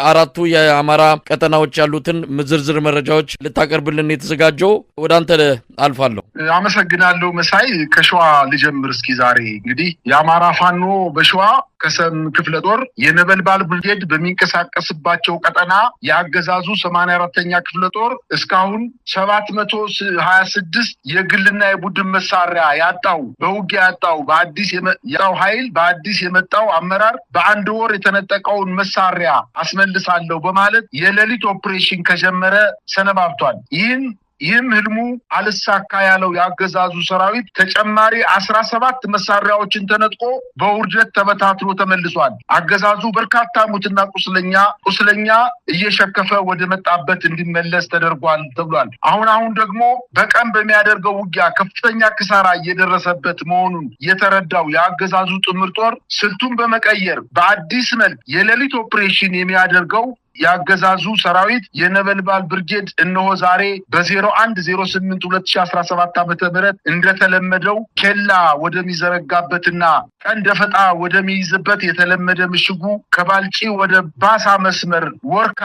አራቱ የአማራ ቀጠናዎች ያሉትን ዝርዝር መረጃዎች ልታቀርብልን የተዘጋጀው ወደ አንተ አልፋለሁ። አመሰግናለሁ መሳይ። ከሸዋ ልጀምር እስኪ ዛሬ እንግዲህ የአማራ ፋኖ በሸዋ ከሰም ክፍለ ጦር የነበልባል ብርጌድ በሚንቀሳቀስባቸው ቀጠና ያገዛዙ 84ኛ ክፍለ ጦር እስካሁን 726 የግልና የቡድን መሳሪያ ያጣው በውጊያ ያጣው በአዲስ የመጣው ኃይል በአዲስ የመጣው አመራር በአንድ ወር የተነጠቀውን መሳሪያ አስመልሳለሁ በማለት የሌሊት ኦፕሬሽን ከጀመረ ሰነባብቷል። ይህም ህልሙ አልሳካ ያለው ያገዛዙ ሰራዊት ተጨማሪ 17 መሳሪያዎችን ተነጥቆ በውርደት ተበታትኖ ተመልሷል። አገዛዙ በርካታ ሙትና ቁስለኛ እየሸከፈ ወደ መጣበት እንዲመለስ ተደርጓል ተብሏል። አሁን ደግሞ በቀን በሚያደርገው ውጊያ ከፍተኛ ክሳራ እየደረሰበት መሆኑን የተረዳው ያገዛዙ ጥምር ጦር ስልቱን በመቀየር በአዲስ መልክ የሌሊት ኦፕሬሽን የሚያደርገው ያገዛዙ ሰራዊት የነበልባል ብርጌድ እነሆ ዛሬ በ01/08/2017 ዓ.ም እንደተለመደው ኬላ ወደሚዘረጋበትና ቀን ደፈጣ ወደሚይዝበት የተለመደ ምሽጉ ከባልጪ ወደ ባሳ መስመር ወርካ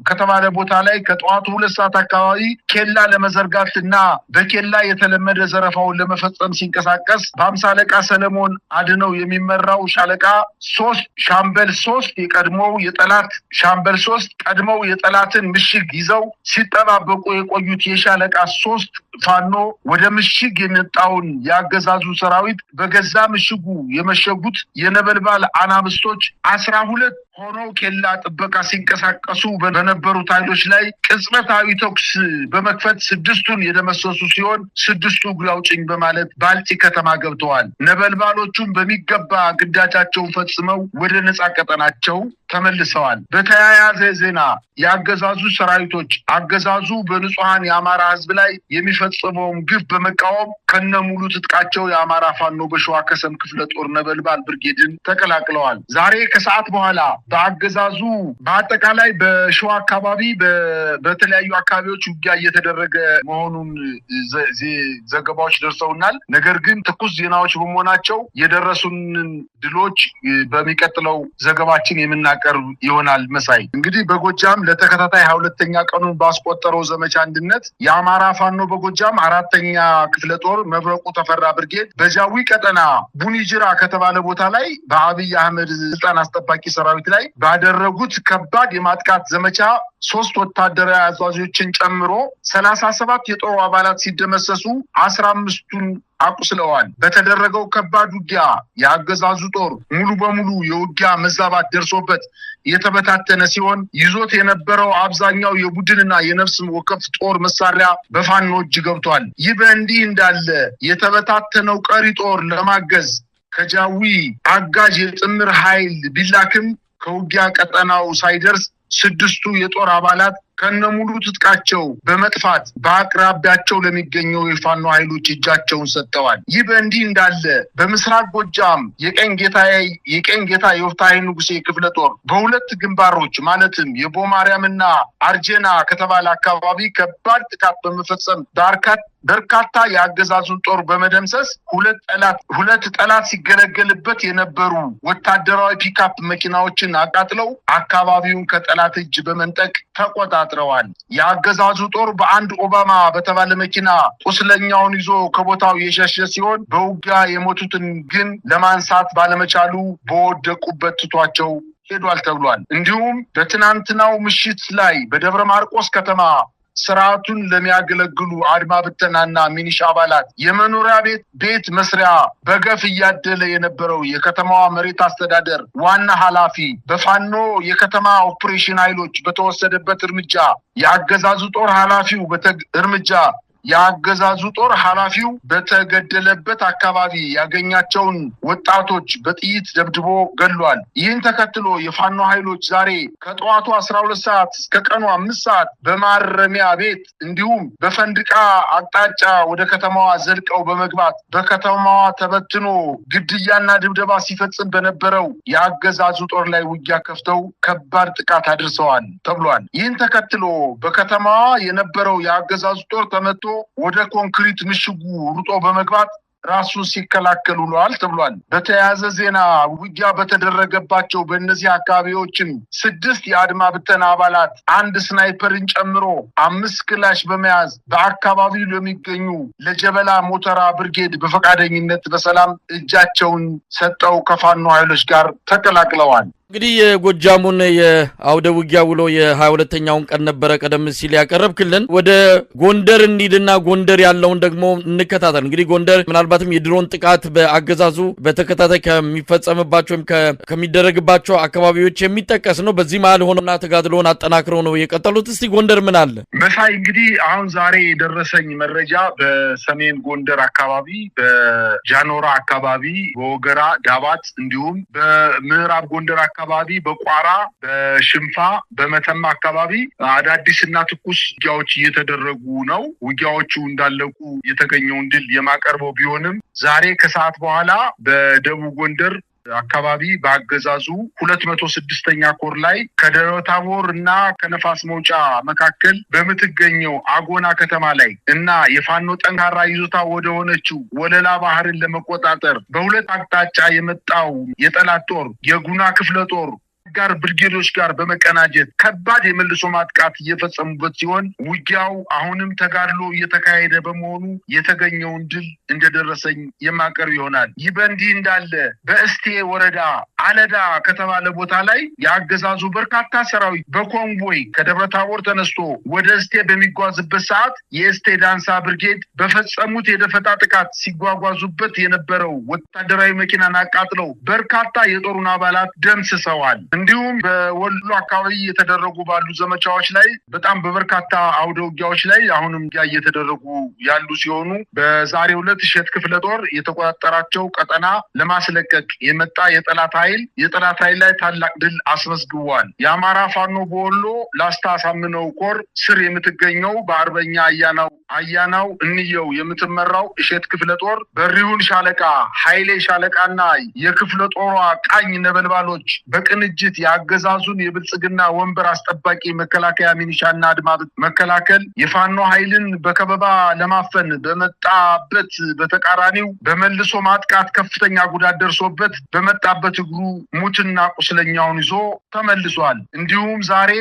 ከተባለ ቦታ ላይ ከጠዋቱ 2 ሰዓት አካባቢ ኬላ ለመዘርጋትና በኬላ የተለመደ ዘረፋውን ለመፈጸም ሲንቀሳቀስ በ50 አለቃ ሰለሞን አድነው የሚመራው ሻለቃ 3 ሻምበል 3 የቀድሞው የጠላት ሻምበል 3 ቀድመው የጠላትን ምሽግ ይዘው ሲጠባበቁ የቆዩት የሻለቃ 3 ፋኖ ወደ ምሽግ የመጣውን ያገዛዙ ሰራዊት በገዛ ምሽጉ የመሸጉት የነበልባል አናብስቶች 12 ሆኖ ኬላ ጥበቃ ሲንቀሳቀሱ በነበሩት ኃይሎች ላይ ቅጽበታዊ ተኩስ በመክፈት 6ቱን የደመሰሱ ሲሆን 6ቱ ጉላውጭኝ በማለት ባልጪ ከተማ ገብተዋል። ነበልባሎቹም በሚገባ ግዳጃቸውን ፈጽመው ወደ ነፃ ቀጠናቸው ተመልሰዋል። በተያያዘ ዜና ያገዛዙ ሰራዊቶች አገዛዙ በንጹሃን የአማራ ህዝብ ላይ የሚፈጽመውን ግፍ በመቃወም ከነሙሉ ትጥቃቸው የአማራ ፋኖ በሸዋ ከሰም ክፍለ ጦር ነበልባል ብርጌድን ተቀላቅለዋል። ዛሬ ከሰዓት በኋላ በአገዛዙ በአጠቃላይ በሸዋ አካባቢ በተለያዩ አካባቢዎች ውጊያ እየተደረገ መሆኑን ዘገባዎች ደርሰውናል። ነገር ግን ትኩስ ዜናዎች በመሆናቸው የደረሱን ድሎች በሚቀጥለው ዘገባችን የምናቀርብ ይሆናል። መሳይ እንግዲህ በጎጃም ለተከታታይ 22ኛ ቀኑን ባስቆጠረው ዘመቻ አንድነት የአማራ ፋኖ በጎጃም 4ኛ ክፍለ ጦር መብረቁ ተፈራ ብርጌድ በጃዊ ቀጠና ቡኒጅራ ከተባለ ቦታ ላይ በአብይ አህመድ ስልጣን አስጠባቂ ሰራዊት ላይ ባደረጉት ከባድ የማጥቃት ዘመቻ 3 ወታደራዊ አዛዦችን ጨምሮ 37 የጦር አባላት ሲደመሰሱ 15ቱን አቁስለዋል። በተደረገው ከባድ ውጊያ ያገዛዙ ጦር ሙሉ በሙሉ የውጊያ መዛባት ደርሶበት የተበታተነ ሲሆን ይዞት የነበረው አብዛኛው የቡድንና የነፍስ ወከፍ ጦር መሳሪያ በፋኖ እጅ ገብቷል። ይህ በእንዲህ እንዳለ የተበታተነው ቀሪ ጦር ለማገዝ ከጃዊ አጋዥ የጥምር ኃይል ቢላክም ከውጊያ ቀጠናው ሳይደርስ 6ቱ የጦር አባላት ከነሙሉ ትጥቃቸው በመጥፋት በአቅራቢያቸው ለሚገኘው የፋኖ ኃይሎች እጃቸውን ሰጥተዋል። ይህ በእንዲህ እንዳለ በምስራቅ ጎጃም የቀኝ ጌታ የወፍታሔ ንጉሴ ክፍለ ጦር በሁለት ግንባሮች ማለትም የቦማርያምና አርጀና ከተባለ አካባቢ ከባድ ጥቃት በመፈጸም በርካታ የአገዛዙን ጦር በመደምሰስ ሁለት ጠላት ሲገለገልበት የነበሩ ወታደራዊ ፒካፕ መኪናዎችን አቃጥለው አካባቢውን ከጠላት እጅ በመንጠቅ ተቆጣጥረዋል። የአገዛዙ ጦር በአንድ ኦባማ በተባለ መኪና ቁስለኛውን ይዞ ከቦታው የሸሸ ሲሆን በውጊያ የሞቱትን ግን ለማንሳት ባለመቻሉ በወደቁበት ትቷቸው ሄዷል ተብሏል። እንዲሁም በትናንትናው ምሽት ላይ በደብረ ማርቆስ ከተማ ስርዓቱን ለሚያገለግሉ አድማ ብተናና ሚኒሻ አባላት የመኖሪያ ቤት መስሪያ በገፍ እያደለ የነበረው የከተማዋ መሬት አስተዳደር ዋና ኃላፊ በፋኖ የከተማ ኦፕሬሽን ኃይሎች በተወሰደበት እርምጃ የአገዛዙ ጦር ኃላፊው በተገደለበት አካባቢ ያገኛቸውን ወጣቶች በጥይት ደብድቦ ገድሏል። ይህን ተከትሎ የፋኖ ኃይሎች ዛሬ ከጠዋቱ 12 ሰዓት እስከ ቀኑ 5 ሰዓት በማረሚያ ቤት እንዲሁም በፈንድቃ አቅጣጫ ወደ ከተማዋ ዘልቀው በመግባት በከተማዋ ተበትኖ ግድያና ድብደባ ሲፈጽም በነበረው የአገዛዙ ጦር ላይ ውጊያ ከፍተው ከባድ ጥቃት አድርሰዋል ተብሏል። ይህን ተከትሎ በከተማዋ የነበረው የአገዛዙ ጦር ተመቶ ወደ ኮንክሪት ምሽጉ ሩጦ በመግባት ራሱ ሲከላከሉ ውለዋል ተብሏል። በተያያዘ ዜና ውጊያ በተደረገባቸው በእነዚህ አካባቢዎችም 6 የአድማ ብተና አባላት አንድ ስናይፐርን ጨምሮ 5 ክላሽ በመያዝ በአካባቢው ለሚገኙ ለጀበላ ሞተራ ብርጌድ በፈቃደኝነት በሰላም እጃቸውን ሰጠው ከፋኖ ኃይሎች ጋር ተቀላቅለዋል። እንግዲህ የጎጃሙን የአውደ ውጊያ ውሎ የ22ኛውን ቀን ነበረ ቀደም ሲል ያቀረብክልን። ወደ ጎንደር እንሂድና ጎንደር ያለውን ደግሞ እንከታተል። እንግዲህ ጎንደር ምናልባትም የድሮን ጥቃት በአገዛዙ በተከታታይ ከሚፈጸምባቸው ወይም ከሚደረግባቸው አካባቢዎች የሚጠቀስ ነው። በዚህ መሀል ሆኖና ተጋድሎውን አጠናክረው ነው የቀጠሉት። እስቲ ጎንደር ምን አለ? መሳይ እንግዲህ አሁን ዛሬ የደረሰኝ መረጃ በሰሜን ጎንደር አካባቢ፣ በጃኖራ አካባቢ፣ በወገራ ዳባት እንዲሁም በምዕራብ ጎንደር አካባቢ በቋራ፣ በሽንፋ፣ በመተማ አካባቢ አዳዲስና ትኩስ ውጊያዎች እየተደረጉ ነው። ውጊያዎቹ እንዳለቁ የተገኘውን ድል የማቀርበው ቢሆንም ዛሬ ከሰዓት በኋላ በደቡብ ጎንደር አካባቢ በአገዛዙ 206ኛ ኮር ላይ ከደብረ ታቦር እና ከነፋስ መውጫ መካከል በምትገኘው አጎና ከተማ ላይ እና የፋኖ ጠንካራ ይዞታ ወደ ሆነችው ወለላ ባህርን ለመቆጣጠር በሁለት አቅጣጫ የመጣው የጠላት ጦር የጉና ክፍለ ጦር ጋር ብርጌዶች ጋር በመቀናጀት ከባድ የመልሶ ማጥቃት እየፈጸሙበት ሲሆን ውጊያው አሁንም ተጋድሎ እየተካሄደ በመሆኑ የተገኘውን ድል እንደደረሰኝ የማቀርብ ይሆናል። ይህ በእንዲህ እንዳለ በእስቴ ወረዳ አለዳ ከተባለ ቦታ ላይ የአገዛዙ በርካታ ሰራዊት በኮንቮይ ከደብረ ታቦር ተነስቶ ወደ እስቴ በሚጓዝበት ሰዓት የእስቴ ዳንሳ ብርጌድ በፈጸሙት የደፈጣ ጥቃት ሲጓጓዙበት የነበረው ወታደራዊ መኪናን አቃጥለው በርካታ የጦሩን አባላት ደምስሰዋል። እንዲሁም በወሎ አካባቢ የተደረጉ ባሉ ዘመቻዎች ላይ በጣም በበርካታ አውደ ውጊያዎች ላይ አሁንም እየተደረጉ ያሉ ሲሆኑ በዛሬው ዕለት እሸት ክፍለ ጦር የተቆጣጠራቸው ቀጠና ለማስለቀቅ የመጣ የጠላት ኃይል ላይ ታላቅ ድል አስመዝግቧል። የአማራ ፋኖ በወሎ ላስታ ሳምነው ኮር ስር የምትገኘው በአርበኛ አያናው እንየው የምትመራው እሸት ክፍለ ጦር በሪሁን ሻለቃ፣ ኃይሌ ሻለቃና የክፍለ ጦሯ ቃኝ ነበልባሎች በቅንጅት የአገዛዙን የብልጽግና ወንበር አስጠባቂ መከላከያ ሚኒሻና አድማ መከላከል የፋኖ ኃይልን በከበባ ለማፈን በመጣበት በተቃራኒው በመልሶ ማጥቃት ከፍተኛ ጉዳት ደርሶበት በመጣበት እግሩ ሙትና ቁስለኛውን ይዞ ተመልሷል። እንዲሁም ዛሬ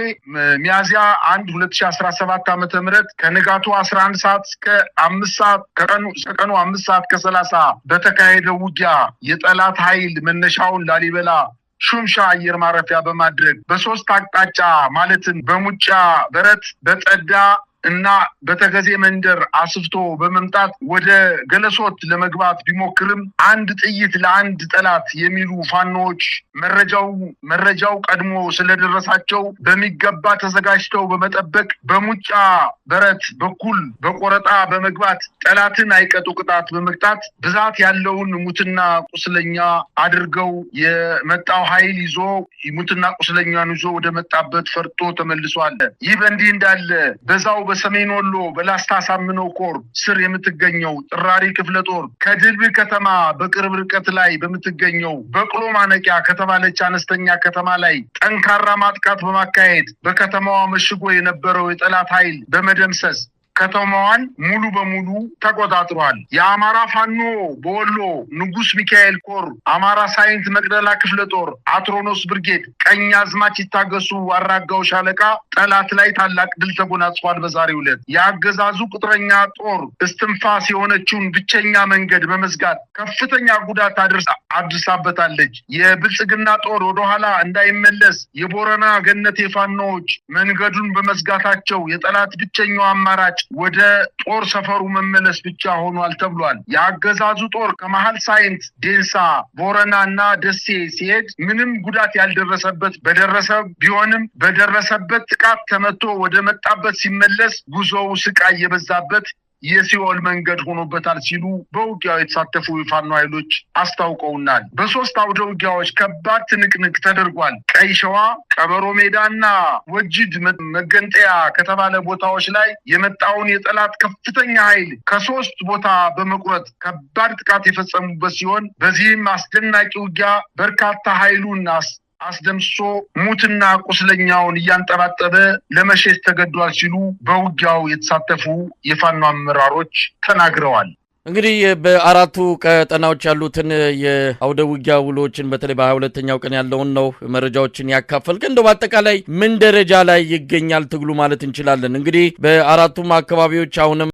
ሚያዝያ 1 2017 ዓ.ም ከንጋቱ 11 ሰዓት እስከ 5 ሰዓት ከቀኑ 5 ሰዓት ከ30 በተካሄደው ውጊያ የጠላት ኃይል መነሻውን ላሊበላ ሹምሻ አየር ማረፊያ በማድረግ በሶስት አቅጣጫ ማለትም በሙጫ በረት፣ በጸዳ እና በተገዜ መንደር አስፍቶ በመምጣት ወደ ገለሶት ለመግባት ቢሞክርም አንድ ጥይት ለአንድ ጠላት የሚሉ ፋኖች መረጃው ቀድሞ ስለደረሳቸው በሚገባ ተዘጋጅተው በመጠበቅ በሙጫ በረት በኩል በቆረጣ በመግባት ጠላትን አይቀጡ ቅጣት በመቅጣት ብዛት ያለውን ሙትና ቁስለኛ አድርገው የመጣው ኃይል ይዞ ሙትና ቁስለኛን ይዞ ወደ መጣበት ፈርጦ ተመልሷል። ይህ በእንዲህ እንዳለ በዛው በሰሜን ወሎ በላስታ ሳምነው ኮር ስር የምትገኘው ጥራሪ ክፍለ ጦር ከድልብ ከተማ በቅርብ ርቀት ላይ በምትገኘው በቅሎ ማነቂያ ከተባለች አነስተኛ ከተማ ላይ ጠንካራ ማጥቃት በማካሄድ በከተማዋ መሽጎ የነበረው የጠላት ኃይል በመደምሰስ ከተማዋን ሙሉ በሙሉ ተቆጣጥሯል። የአማራ ፋኖ በወሎ ንጉስ ሚካኤል ኮር አማራ ሳይንት መቅደላ ክፍለ ጦር አትሮኖስ ብርጌድ ቀኛዝማች ይታገሱ አራጋው ሻለቃ ጠላት ላይ ታላቅ ድል ተጎናጽፏል። በዛሬው ዕለት የአገዛዙ ቁጥረኛ ጦር እስትንፋስ የሆነችውን ብቸኛ መንገድ በመዝጋት ከፍተኛ ጉዳት አድርሳበታለች። የብልጽግና ጦር ወደኋላ እንዳይመለስ የቦረና ገነት የፋኖዎች መንገዱን በመዝጋታቸው የጠላት ብቸኛው አማራጭ ወደ ጦር ሰፈሩ መመለስ ብቻ ሆኗል ተብሏል። የአገዛዙ ጦር ከመሃል ሳይንት፣ ዴንሳ፣ ቦረና እና ደሴ ሲሄድ ምንም ጉዳት ያልደረሰበት በደረሰበት ጥቃት ተመቶ ወደ መጣበት ሲመለስ ጉዞው ስቃይ የበዛበት የሲኦል መንገድ ሆኖበታል ሲሉ በውጊያው የተሳተፉ የፋኖ ኃይሎች አስታውቀውናል። በሶስት አውደ ውጊያዎች ከባድ ትንቅንቅ ተደርጓል። ቀይ ሸዋ፣ ቀበሮ ሜዳና ወጅድ መገንጠያ ከተባለ ቦታዎች ላይ የመጣውን የጠላት ከፍተኛ ኃይል ከሶስት ቦታ በመቁረጥ ከባድ ጥቃት የፈጸሙበት ሲሆን በዚህም አስደናቂ ውጊያ በርካታ ኃይሉን አስደምሶ ሙትና ቁስለኛውን እያንጠባጠበ ለመሸሽ ተገዷል ሲሉ በውጊያው የተሳተፉ የፋኖ አመራሮች ተናግረዋል። እንግዲህ በአራቱ ቀጠናዎች ያሉትን የአውደ ውጊያ ውሎችን በተለይ በ22ኛው ቀን ያለውን ነው መረጃዎችን ያካፈልከ። እንደው በአጠቃላይ ምን ደረጃ ላይ ይገኛል ትግሉ ማለት እንችላለን? እንግዲህ በአራቱም አካባቢዎች አሁንም